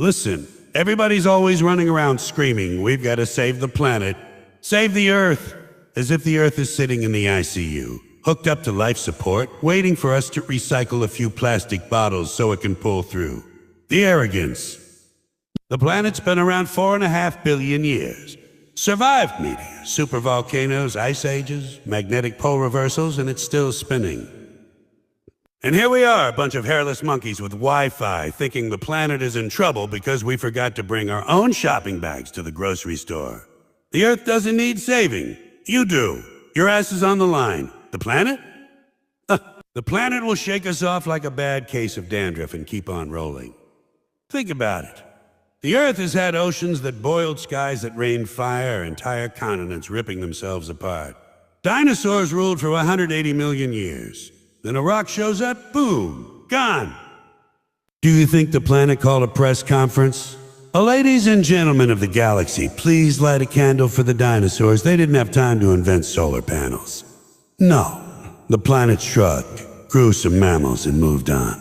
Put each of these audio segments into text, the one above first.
Listen, everybody's always running around screaming, we've got to save the planet, save the Earth, as if the Earth is sitting in the ICU, hooked up to life support, waiting for us to recycle a few plastic bottles so it can pull through. The arrogance. The planet's been around 4.5 billion years. Survived meteors, supervolcanoes, ice ages, magnetic pole reversals, and it's still spinning. And here we are, a bunch of hairless monkeys with Wi-Fi, thinking the planet is in trouble because we forgot to bring our own shopping bags to the grocery store. The Earth doesn't need saving. You do. Your ass is on the line. The planet? The planet will shake us off like a bad case of dandruff and keep on rolling. Think about it. The Earth has had oceans that boiled, skies that rained fire, entire continents ripping themselves apart. Dinosaurs ruled for 180 million years. Then a rock shows up, boom, gone. Do you think the planet called a press conference? Ladies and gentlemen of the galaxy, please light a candle for the dinosaurs. They didn't have time to invent solar panels. No, the planet shrugged, grew some mammals, and moved on.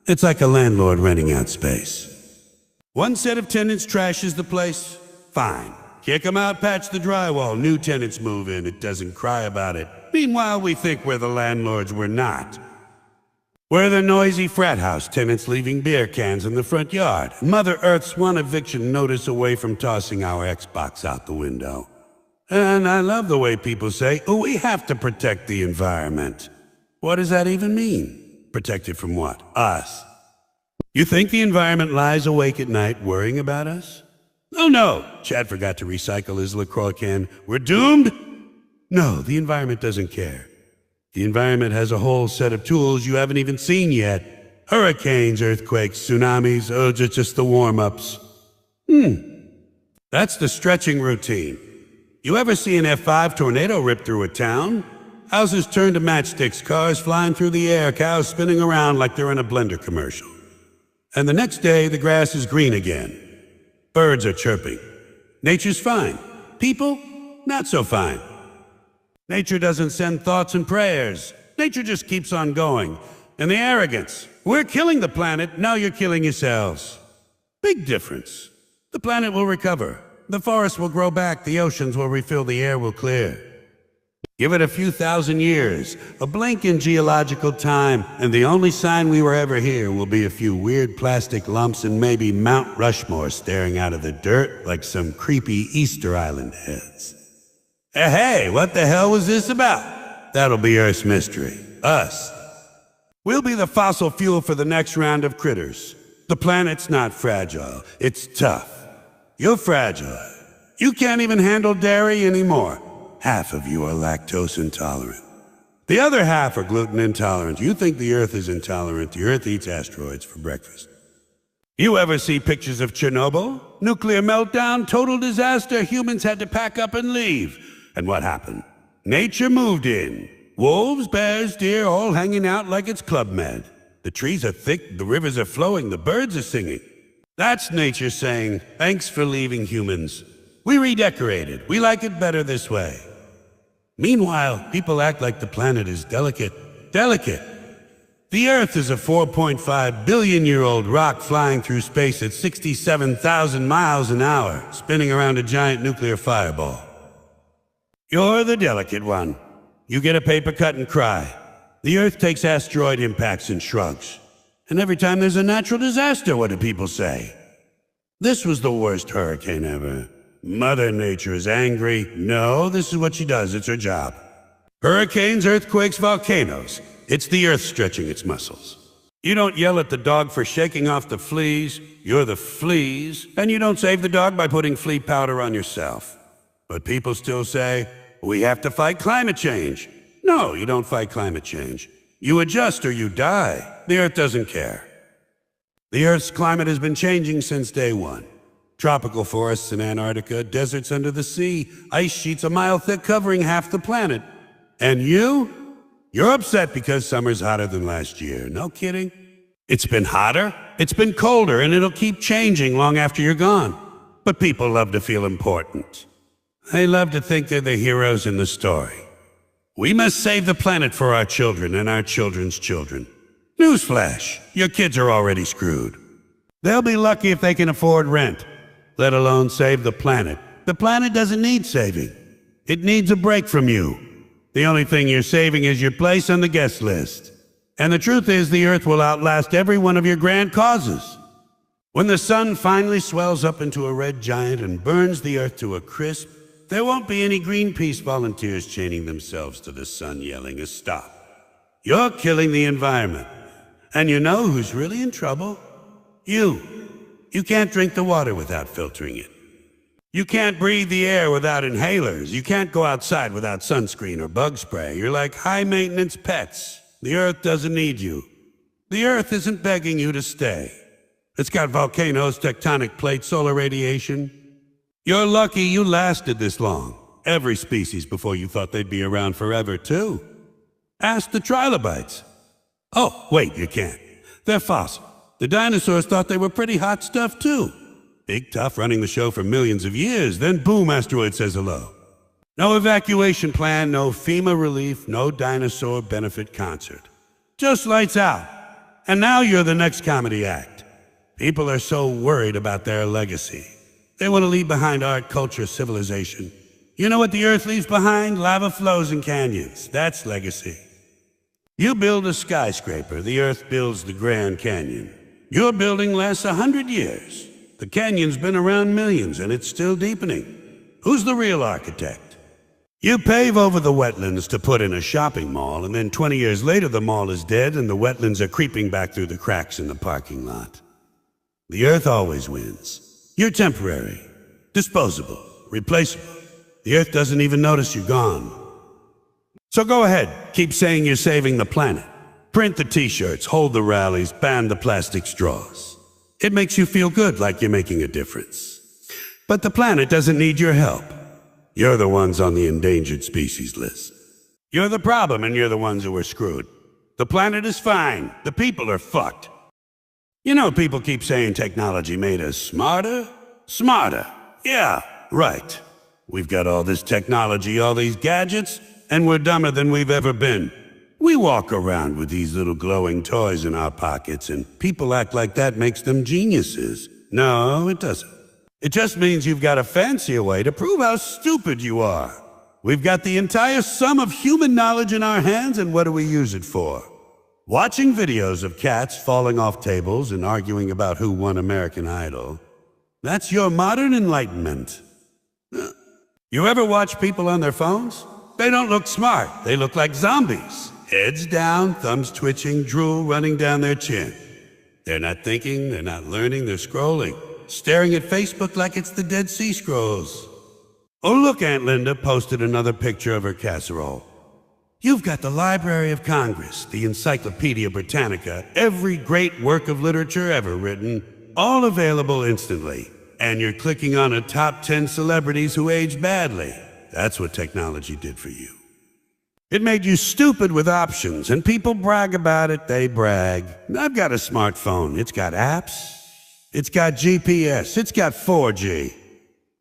It's like a landlord renting out space. One set of tenants trashes the place, fine. Kick them out, patch the drywall, new tenants move in, it doesn't cry about it. Meanwhile, we think we're the landlords, we're not. We're the noisy frat house tenants leaving beer cans in the front yard. Mother Earth's one eviction notice away from tossing our Xbox out the window. And I love the way people say, oh, we have to protect the environment. What does that even mean? Protect it from what? Us. You think the environment lies awake at night worrying about us? Oh no, Chad forgot to recycle his LaCroix can. We're doomed? No, the environment doesn't care. The environment has a whole set of tools you haven't even seen yet. Hurricanes, earthquakes, tsunamis, just the warm-ups. That's the stretching routine. You ever see an F5 tornado rip through a town? Houses turn to matchsticks, cars flying through the air, cows spinning around like they're in a blender commercial. And the next day, the grass is green again. Birds are chirping. Nature's fine. People, not so fine. Nature doesn't send thoughts and prayers. Nature just keeps on going. And the arrogance. We're killing the planet, now you're killing yourselves. Big difference. The planet will recover. The forests will grow back, the oceans will refill, the air will clear. Give it a few thousand years, a blink in geological time, and the only sign we were ever here will be a few weird plastic lumps and maybe Mount Rushmore staring out of the dirt like some creepy Easter Island heads. Hey, what the hell was this about? That'll be Earth's mystery. Us. We'll be the fossil fuel for the next round of critters. The planet's not fragile, it's tough. You're fragile. You can't even handle dairy anymore. Half of you are lactose intolerant. The other half are gluten intolerant. You think the Earth is intolerant. The Earth eats asteroids for breakfast. You ever see pictures of Chernobyl? Nuclear meltdown, total disaster, humans had to pack up and leave. And what happened? Nature moved in. Wolves, bears, deer, all hanging out like it's Club Med. The trees are thick, the rivers are flowing, the birds are singing. That's nature saying, thanks for leaving, humans. We redecorated. We like it better this way. Meanwhile, people act like the planet is delicate. Delicate. The Earth is a 4.5 billion-year-old rock flying through space at 67,000 miles an hour, spinning around a giant nuclear fireball. You're the delicate one. You get a paper cut and cry. The Earth takes asteroid impacts and shrugs. And every time there's a natural disaster, what do people say? This was the worst hurricane ever. Mother Nature is angry. No, this is what she does. It's her job. Hurricanes, earthquakes, volcanoes. It's the Earth stretching its muscles. You don't yell at the dog for shaking off the fleas. You're the fleas. And you don't save the dog by putting flea powder on yourself. But people still say, we have to fight climate change. No, you don't fight climate change. You adjust or you die. The Earth doesn't care. The Earth's climate has been changing since day one. Tropical forests in Antarctica, deserts under the sea, ice sheets a mile thick covering half the planet. And you? You're upset because summer's hotter than last year. No kidding. It's been hotter, it's been colder, and it'll keep changing long after you're gone. But people love to feel important. They love to think they're the heroes in the story. We must save the planet for our children and our children's children. Newsflash, your kids are already screwed. They'll be lucky if they can afford rent, let alone save the planet. The planet doesn't need saving. It needs a break from you. The only thing you're saving is your place on the guest list. And the truth is, the Earth will outlast every one of your grand causes. When the sun finally swells up into a red giant and burns the Earth to a crisp, there won't be any Greenpeace volunteers chaining themselves to the sun yelling a stop. You're killing the environment. And you know who's really in trouble? You. You can't drink the water without filtering it. You can't breathe the air without inhalers. You can't go outside without sunscreen or bug spray. You're like high-maintenance pets. The Earth doesn't need you. The Earth isn't begging you to stay. It's got volcanoes, tectonic plates, solar radiation. You're lucky you lasted this long. Every species before you thought they'd be around forever, too. Ask the trilobites. Oh, wait, you can't. They're fossil. The dinosaurs thought they were pretty hot stuff, too. Big tough running the show for millions of years, then boom, asteroid says hello. No evacuation plan, no FEMA relief, no dinosaur benefit concert. Just lights out. And now you're the next comedy act. People are so worried about their legacy. They want to leave behind art, culture, civilization. You know what the Earth leaves behind? Lava flows and canyons. That's legacy. You build a skyscraper, the Earth builds the Grand Canyon. Your building lasts 100 years. The canyon's been around millions, and it's still deepening. Who's the real architect? You pave over the wetlands to put in a shopping mall, and then 20 years later the mall is dead and the wetlands are creeping back through the cracks in the parking lot. The Earth always wins. You're temporary, disposable, replaceable. The Earth doesn't even notice you're gone. So go ahead, keep saying you're saving the planet. Print the t-shirts, hold the rallies, ban the plastic straws. It makes you feel good, like you're making a difference. But the planet doesn't need your help. You're the ones on the endangered species list. You're the problem, and you're the ones who are screwed. The planet is fine. The people are fucked. You know, people keep saying technology made us smarter? Smarter. Yeah, right. We've got all this technology, all these gadgets, and we're dumber than we've ever been. We walk around with these little glowing toys in our pockets, and people act like that makes them geniuses. No, it doesn't. It just means you've got a fancier way to prove how stupid you are. We've got the entire sum of human knowledge in our hands, and what do we use it for? Watching videos of cats falling off tables and arguing about who won American Idol. That's your modern enlightenment. You ever watch people on their phones? They don't look smart. They look like zombies. Heads down, thumbs twitching, drool running down their chin. They're not thinking, they're not learning, they're scrolling, staring at Facebook like it's the Dead Sea Scrolls. Oh, look, Aunt Linda posted another picture of her casserole. You've got the Library of Congress, the Encyclopedia Britannica, every great work of literature ever written, all available instantly. And you're clicking on a top 10 celebrities who aged badly. That's what technology did for you. It made you stupid with options, and people brag about it, they brag. I've got a smartphone. It's got apps. It's got GPS. It's got 4G.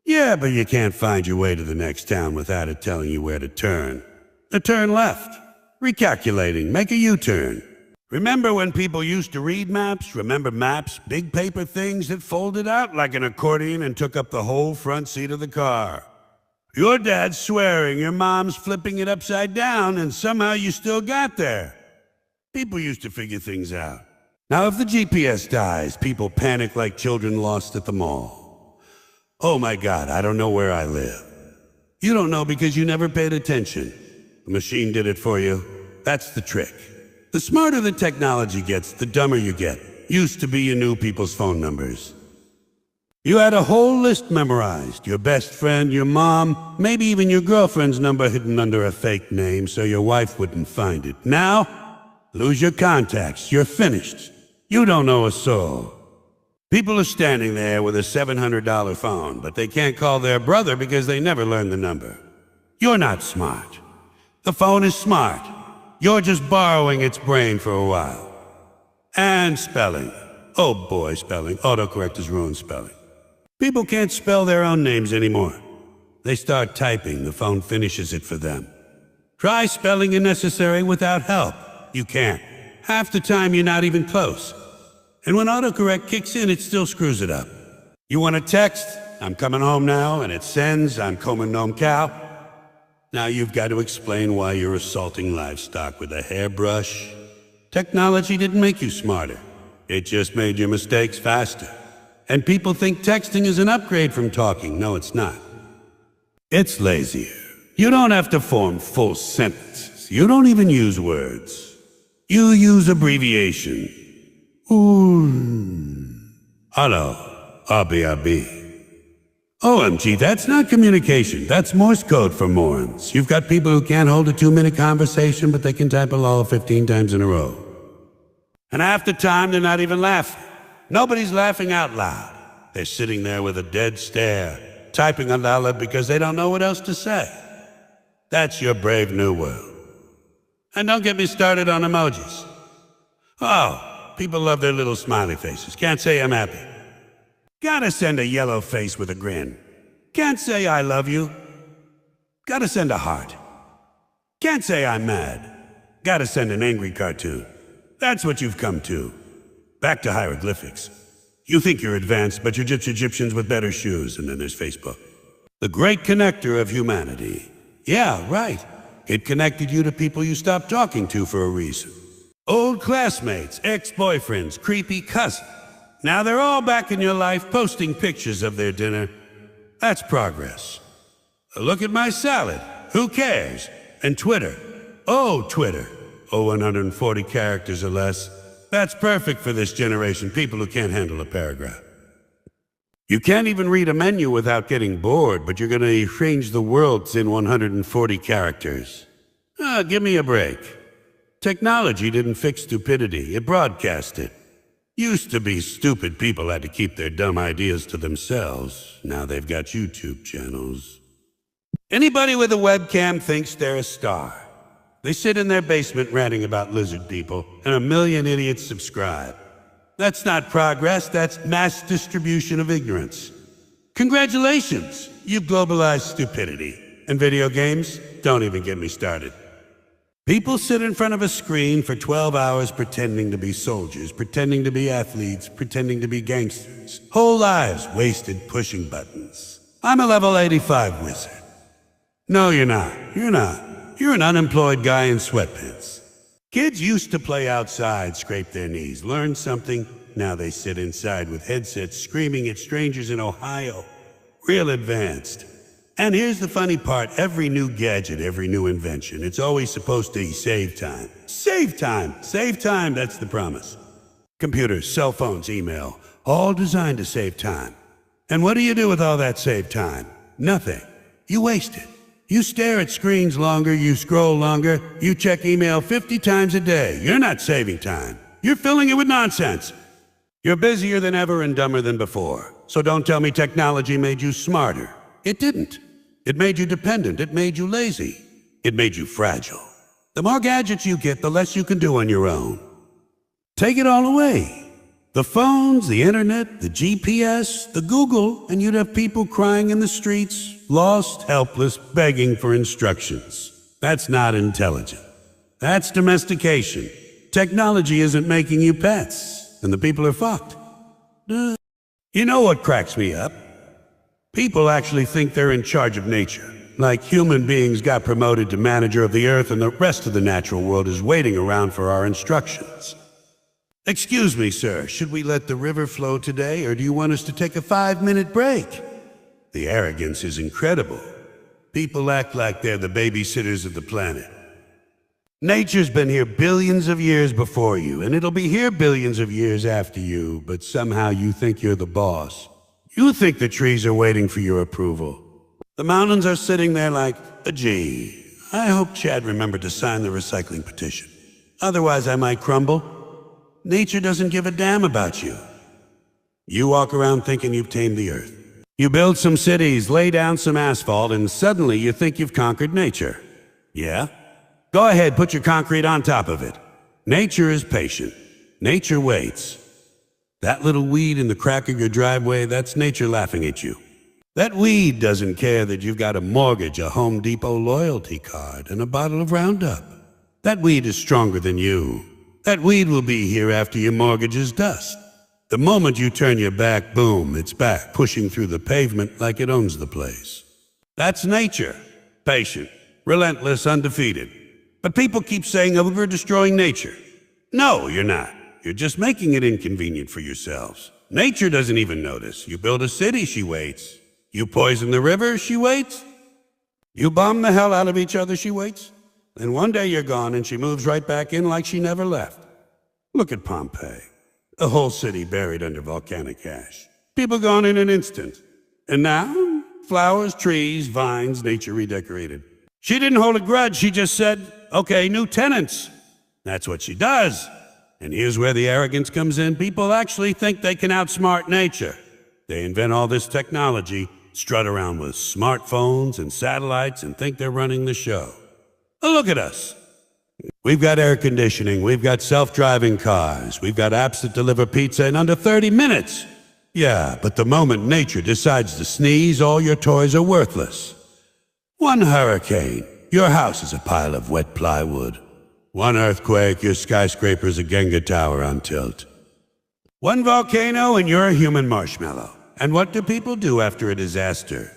Yeah, but you can't find your way to the next town without it telling you where to turn. A turn left. Recalculating. Make a U-turn. Remember when people used to read maps? Remember maps? Big paper things that folded out like an accordion and took up the whole front seat of the car. Your dad's swearing, your mom's flipping it upside down, and somehow you still got there. People used to figure things out. Now if the GPS dies, people panic like children lost at the mall. Oh my God, I don't know where I live. You don't know because you never paid attention. The machine did it for you. That's the trick. The smarter the technology gets, the dumber you get. Used to be you knew people's phone numbers. You had a whole list memorized. Your best friend, your mom, maybe even your girlfriend's number hidden under a fake name so your wife wouldn't find it. Now, lose your contacts. You're finished. You don't know a soul. People are standing there with a $700 phone, but they can't call their brother because they never learned the number. You're not smart. The phone is smart. You're just borrowing its brain for a while. And spelling. Oh boy, spelling. Autocorrect has ruined spelling. People can't spell their own names anymore. They start typing, the phone finishes it for them. Try spelling unnecessary without help. You can't. Half the time you're not even close. And when autocorrect kicks in, it still screws it up. You want a text? I'm coming home now, and it sends, I'm combing gnome cow. Now you've got to explain why you're assaulting livestock with a hairbrush. Technology didn't make you smarter. It just made your mistakes faster. And people think texting is an upgrade from talking. No, it's not. It's lazier. You don't have to form full sentences. You don't even use words. You use abbreviation. Hello, RBRB. OMG, that's not communication. That's Morse code for morons. You've got people who can't hold a 2-minute conversation, but they can type a lol 15 times in a row. And half the time, they're not even laughing. Nobody's laughing out loud. They're sitting there with a dead stare, typing a lol because they don't know what else to say. That's your brave new world. And don't get me started on emojis. Oh, people love their little smiley faces. Can't say I'm happy. Gotta send a yellow face with a grin. Can't say I love you. Gotta send a heart. Can't say I'm mad. Gotta send an angry cartoon. That's what you've come to. Back to hieroglyphics. You think you're advanced, but you're just Egyptians with better shoes, and then there's Facebook. The great connector of humanity. Yeah, right. It connected you to people you stopped talking to for a reason. Old classmates, ex-boyfriends, creepy cousins. Now they're all back in your life posting pictures of their dinner. That's progress. Look at my salad. Who cares? And Twitter. Oh, Twitter. 140 characters or less. That's perfect for this generation, people who can't handle a paragraph. You can't even read a menu without getting bored, but you're going to change the world in 140 characters. Give me a break. Technology didn't fix stupidity, it broadcast it. Used to be stupid people had to keep their dumb ideas to themselves. Now they've got YouTube channels. Anybody with a webcam thinks they're a star. They sit in their basement ranting about lizard people, and 1 million idiots subscribe. That's not progress, that's mass distribution of ignorance. Congratulations, you've globalized stupidity. And video games? Don't even get me started. People sit in front of a screen for 12 hours pretending to be soldiers, pretending to be athletes, pretending to be gangsters. Whole lives wasted pushing buttons. I'm a level 85 wizard. No, you're not. You're not. You're an unemployed guy in sweatpants. Kids used to play outside, scrape their knees, learn something. Now they sit inside with headsets screaming at strangers in Ohio. Real advanced. And here's the funny part, every new gadget, every new invention, it's always supposed to save time. Save time! Save time, that's the promise. Computers, cell phones, email, all designed to save time. And what do you do with all that saved time? Nothing. You waste it. You stare at screens longer, you scroll longer, you check email 50 times a day. You're not saving time. You're filling it with nonsense. You're busier than ever and dumber than before. So don't tell me technology made you smarter. It didn't. It made you dependent. It made you lazy. It made you fragile. The more gadgets you get, the less you can do on your own. Take it all away. The phones, the internet, the GPS, the Google, and you'd have people crying in the streets, lost, helpless, begging for instructions. That's not intelligent. That's domestication. Technology isn't making you pets, and the people are fucked. You know what cracks me up? People actually think they're in charge of nature. Like human beings got promoted to manager of the earth and the rest of the natural world is waiting around for our instructions. Excuse me, sir, should we let the river flow today, or do you want us to take a 5-minute break? The arrogance is incredible. People act like they're the babysitters of the planet. Nature's been here billions of years before you, and it'll be here billions of years after you, but somehow you think you're the boss. You think the trees are waiting for your approval. The mountains are sitting there like, gee, I hope Chad remembered to sign the recycling petition. Otherwise I might crumble. Nature doesn't give a damn about you. You walk around thinking you've tamed the earth. You build some cities, lay down some asphalt, and suddenly you think you've conquered nature. Yeah? Go ahead, put your concrete on top of it. Nature is patient. Nature waits. That little weed in the crack of your driveway, that's nature laughing at you. That weed doesn't care that you've got a mortgage, a Home Depot loyalty card, and a bottle of Roundup. That weed is stronger than you. That weed will be here after your mortgage is dust. The moment you turn your back, boom, it's back, pushing through the pavement like it owns the place. That's nature. Patient, relentless, undefeated. But people keep saying, oh, we're destroying nature. No, you're not. You're just making it inconvenient for yourselves. Nature doesn't even notice. You build a city, she waits. You poison the river, she waits. You bomb the hell out of each other, she waits. Then one day you're gone and she moves right back in like she never left. Look at Pompeii. The whole city buried under volcanic ash. People gone in an instant. And now, flowers, trees, vines, nature redecorated. She didn't hold a grudge, she just said, okay, new tenants. That's what she does. And here's where the arrogance comes in. People actually think they can outsmart nature. They invent all this technology, strut around with smartphones and satellites and think they're running the show. Look at us. We've got air conditioning, we've got self-driving cars, we've got apps that deliver pizza in under 30 minutes. Yeah, but the moment nature decides to sneeze, all your toys are worthless. One hurricane, your house is a pile of wet plywood. One earthquake, your skyscraper's a Jenga tower on tilt. One volcano, and you're a human marshmallow. And what do people do after a disaster?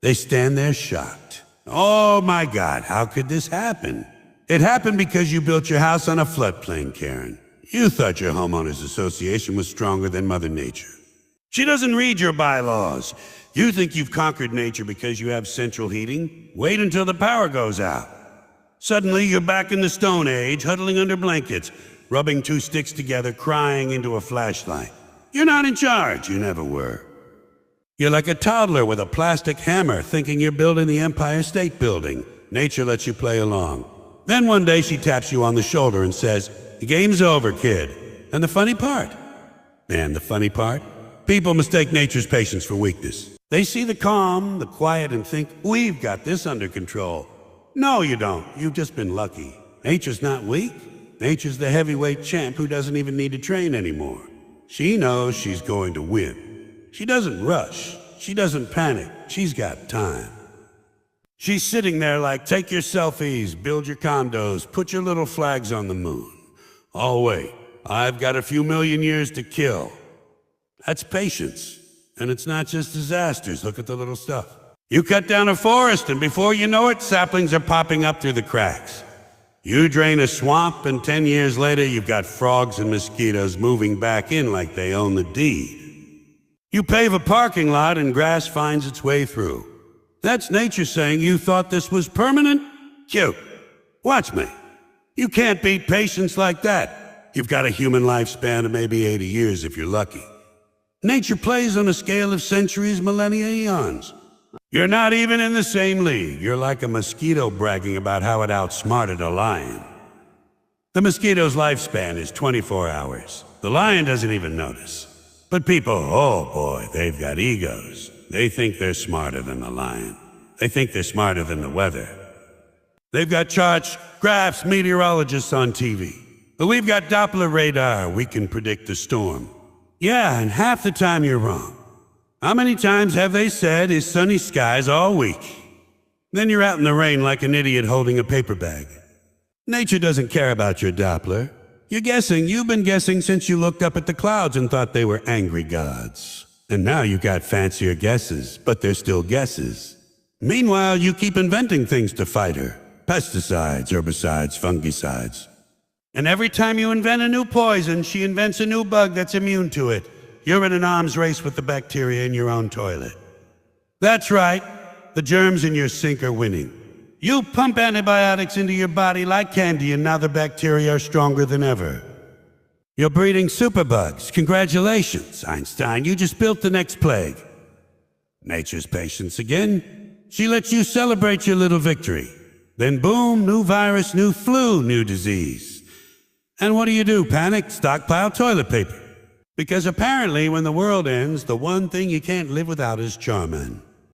They stand there shocked. Oh my God, how could this happen? It happened because you built your house on a floodplain, Karen. You thought your homeowners association was stronger than Mother Nature. She doesn't read your bylaws. You think you've conquered nature because you have central heating? Wait until the power goes out. Suddenly you're back in the Stone Age, huddling under blankets, rubbing two sticks together, crying into a flashlight. You're not in charge, you never were. You're like a toddler with a plastic hammer, thinking you're building the Empire State Building. Nature lets you play along. Then one day she taps you on the shoulder and says, the game's over, kid. And the funny part? People mistake nature's patience for weakness. They see the calm, the quiet, and think, we've got this under control. No, you don't. You've just been lucky. Nature's not weak. Nature's the heavyweight champ who doesn't even need to train anymore. She knows she's going to win. She doesn't rush. She doesn't panic. She's got time. She's sitting there like, take your selfies, build your condos, put your little flags on the moon. Oh, wait, I've got a few million years to kill. That's patience. And it's not just disasters. Look at the little stuff. You cut down a forest, and before you know it, saplings are popping up through the cracks. You drain a swamp, and 10 years later, you've got frogs and mosquitoes moving back in like they own the deed. You pave a parking lot, and grass finds its way through. That's nature saying you thought this was permanent? Cute. Watch me. You can't beat patience like that. You've got a human lifespan of maybe 80 years if you're lucky. Nature plays on a scale of centuries, millennia, eons. You're not even in the same league. You're like a mosquito bragging about how it outsmarted a lion. The mosquito's lifespan is 24 hours. The lion doesn't even notice. But people, oh boy, they've got egos. They think they're smarter than the lion. They think they're smarter than the weather. They've got charts, graphs, meteorologists on TV. But we've got Doppler radar. We can predict the storm. Yeah, and half the time you're wrong. How many times have they said it's sunny skies all week? Then you're out in the rain like an idiot holding a paper bag. Nature doesn't care about your Doppler. You're guessing. You've been guessing since you looked up at the clouds and thought they were angry gods. And now you got fancier guesses, but they're still guesses. Meanwhile, you keep inventing things to fight her. Pesticides, herbicides, fungicides. And every time you invent a new poison, she invents a new bug that's immune to it. You're in an arms race with the bacteria in your own toilet. That's right. The germs in your sink are winning. You pump antibiotics into your body like candy, and now the bacteria are stronger than ever. You're breeding superbugs. Congratulations, Einstein. You just built the next plague. Nature's patience again. She lets you celebrate your little victory. Then boom, new virus, new flu, new disease. And what do? Panic? Stockpile toilet paper. Because apparently when the world ends, the one thing you can't live without is Charmin.